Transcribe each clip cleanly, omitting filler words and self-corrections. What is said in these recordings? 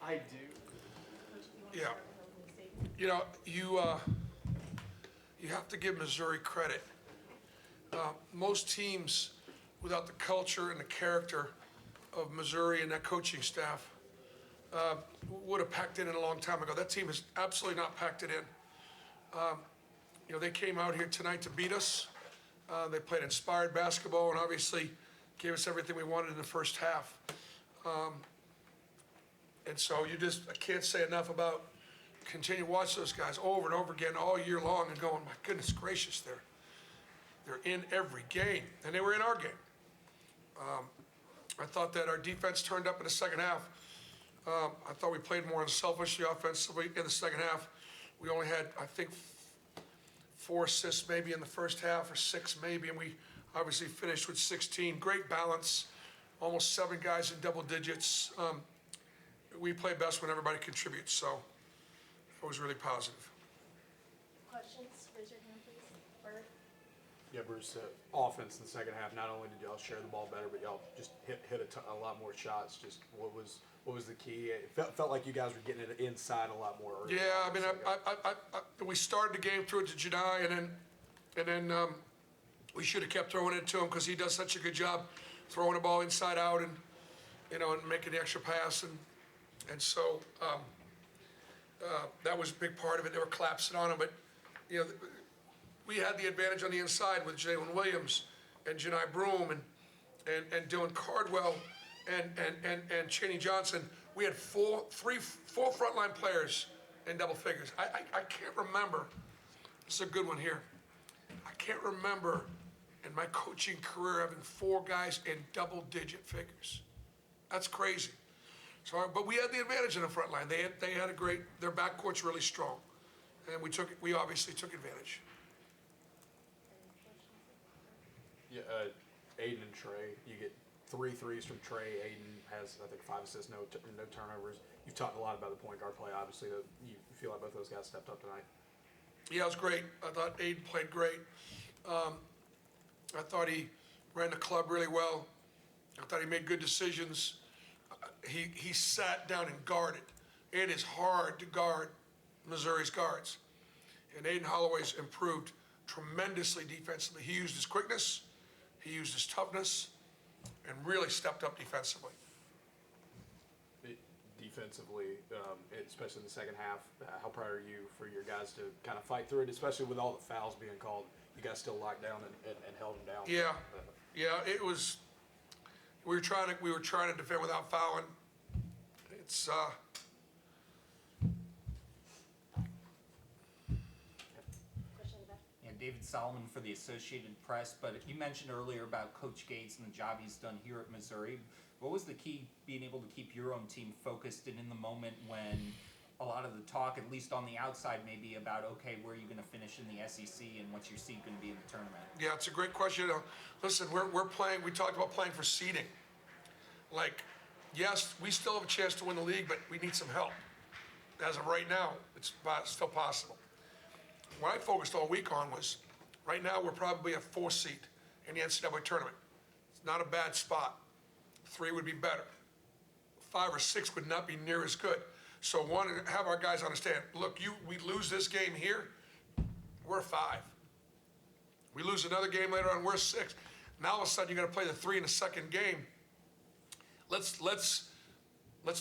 I do. Yeah. You know, you have to give Missouri credit. Most teams, without the culture and the character of Missouri and that coaching staff, would have packed it in a long time ago. That team has absolutely not packed it in. You know, they came out here tonight to beat us. They played inspired basketball and obviously gave us everything we wanted in the first half. And so I can't say enough about continue to watch those guys over and over again all year long and going, my goodness gracious, they're in every game, and they were in our game. I thought that our defense turned up in the second half. I thought we played more unselfishly offensively in the second half. We only had, I think, 4 assists maybe in the first half, or 6 maybe, and we obviously finished with 16. Great balance, almost 7 guys in double digits. We play best when everybody contributes, so it was really positive. Questions? Raise your hand, please. Bird? Yeah, Bruce, offense in the second half, not only did y'all share the ball better, but y'all just hit a lot more shots. Just what was the key? It felt like you guys were getting it inside a lot more early. Yeah, I mean, we started the game through it to Janai, and then we should have kept throwing it to him because he does such a good job throwing the ball inside out and, you know, and making the extra pass. And so that was a big part of it. They were collapsing on him, but, you know, we had the advantage on the inside with Jalen Williams and Janai Broom and Dylan Cardwell and Chaney Johnson. We had four frontline players in double figures. I can't remember. This is a good one here. I can't remember in my coaching career having 4 guys in double-digit figures. That's crazy. So, but we had the advantage in the front line. They had a great. Their backcourt's really strong, and we obviously took advantage. Yeah, Aiden and Trey, you get 3 threes from Trey. Aiden has, I think, 5 assists, no turnovers. You've talked a lot about the point guard play. Obviously, you feel like both those guys stepped up tonight. Yeah, it was great. I thought Aiden played great. I thought he ran the club really well. I thought he made good decisions. He sat down and guarded. It is hard to guard Missouri's guards. And Aiden Holloway's improved tremendously defensively. He used his quickness, he used his toughness, and really stepped up defensively. Defensively, especially in the second half, how proud are you for your guys to kind of fight through it, especially with all the fouls being called? You guys still locked down and held them down. Yeah, it was. We were trying to defend without fouling. It's And David Solomon for the Associated Press, but you mentioned earlier about Coach Gates and the job he's done here at Missouri. What was the key being able to keep your own team focused and in the moment when a lot of the talk, at least on the outside, may be about, okay, where are you going to finish in the SEC and what's your seed going to be in the tournament? Yeah, it's a great question. Listen, we're playing. We talked about playing for seeding. Like, yes, we still have a chance to win the league, but we need some help. As of right now, it's still possible. What I focused all week on was, right now we're probably a 4 seed in the NCAA tournament. It's not a bad spot. 3 would be better. 5 or 6 would not be near as good. So one, have our guys understand, look, we lose this game here, we're 5. We lose another game later on, we're 6. Now all of a sudden you're gonna play the 3 in the second game. Let's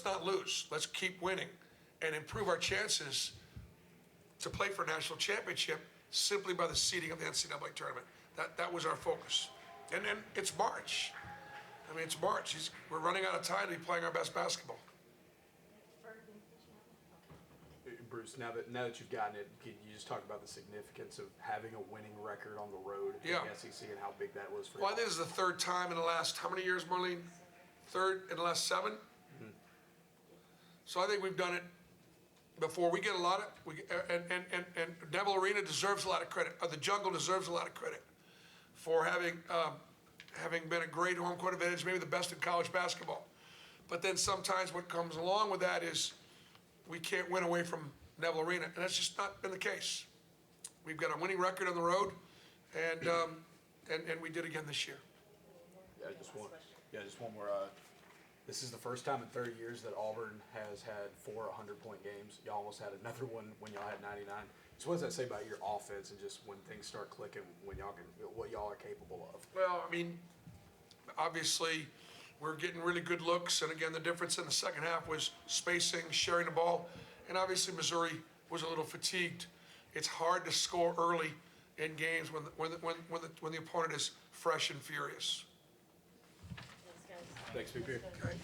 not lose. Let's keep winning and improve our chances to play for a national championship simply by the seeding of the NCAA tournament. That was our focus. And then it's March. I mean, it's March. We're running out of time to be playing our best basketball. Bruce, now that you've gotten it, can you just talk about the significance of having a winning record on the road in the SEC and how big that was for you? Well, I think this is the 3rd time in the last, how many years, Marlene? 3rd in the last 7? Mm-hmm. So I think we've done it before. We get a lot of, and Neville Arena deserves a lot of credit, or the Jungle deserves a lot of credit for having been a great home court advantage, maybe the best in college basketball. But then sometimes what comes along with that is we can't win away from Neville Arena, and that's just not been the case. We've got a winning record on the road, and we did again this year. Just one more. This is the first time in 30 years that Auburn has had 4 100-point games. Y'all almost had another one when y'all had 99. So what does that say about your offense and just when things start clicking, when what y'all are capable of? Well, I mean, obviously, we're getting really good looks, and again, the difference in the second half was spacing, sharing the ball, and obviously Missouri was a little fatigued. It's hard to score early in games when the opponent is fresh and furious. Thanks, guys. Thanks, PP. Okay.